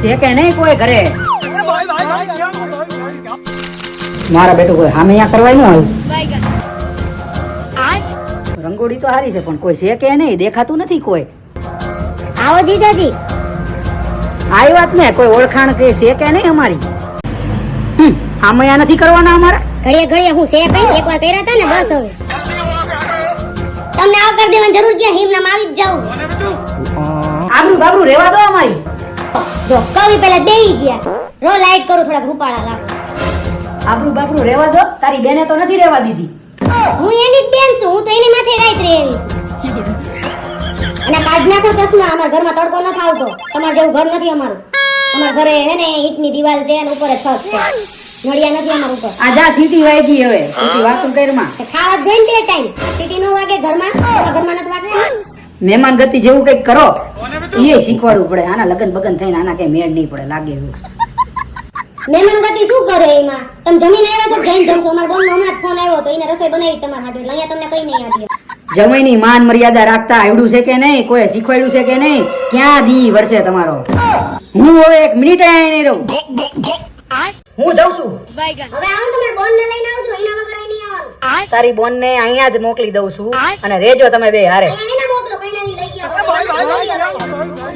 છે કે નહીં કોઈ ઘરે? મારા બેટું કોઈ સામે અહીંયા કરવાનું આવ્યું. રંગોળી તો હારી છે પણ કોઈ છે કે નહીં, દેખાતું નથી કોઈ. આવો જીજાજી. આ વાત ને કોઈ ઓળખાણ કે છે કે નહીં અમારી? સામે અહીંયા નથી કરવાના અમારે. ઘડીએ ઘડીએ હું છે કઈ એકવાર કર્યા હતા ને બસ હવે તમને આવ કરી દેવાની જરૂર ક્યાં હિમ નામ આવી જ જાવ. આબરૂ બાબરૂ રેવા દો અમારી. જો કવિ પેલા બેહી ગયા રો લાઈટ કરું થોડાક રૂપાળા લાગો. આબરૂ બાબરૂ રેવા દો. તારી બેને તો નથી રેવા દીધી. હું એની જ બેન છું, હું તો એની માથે રાઈત રેવી અને કાઢ નાખો ચશ્મા. અમાર ઘરમાં તડકો ન આવતો, તમાર જેવું ઘર નથી અમારું. અમાર ઘરે હે ને ઈંટની દિવાલ છે અને ઉપર છત છે, નળિયા નથી અમાર ઉપર. આ જા સીટી વાગી હવે સીટી વાતું કરમાં. ખાવા જોઈને બે ટાઈમ સીટી નો વાગે ઘરમાં, તમારા ઘરમાં નથી વાગતી. મહેમાન ગતિ જેવું કઈક કરો, એ શીખવાડવું પડે. આના લગન બગન થઈને આના કઈ મેળ નહીં પડે લાગે એવું. મહેમાન ગતિ શું કરે એમાં? તમે જમીને આવ્યા છો જઈને જમશો. અમાર બોન હમણાં જ ફોન આવ્યો તો એને રસોઈ બનાવી તમારા હાટુ, એટલે અહીંયા તમને કઈ નહીં આપીએ. જમાઈની માન મર્યાદા રાખતા આવડ્યું છે કે નહીં? કોઈ શીખવાડ્યું છે કે નહીં? ક્યાં દી વરસે તમારો? હું હવે એક મિનિટ અહીંયા નહીં રહું, હું જાઉં છું. હવે આવો તમારા બોન ને લઈને આવજો, એના વગર અહીં નહીં આવવાનું. તારી બોન ને અહીંયા જ મોકલી દઉં છું અને રેજો તમે બે હારે. એને મોકલો, કઈ નહીં લઈ ગયા.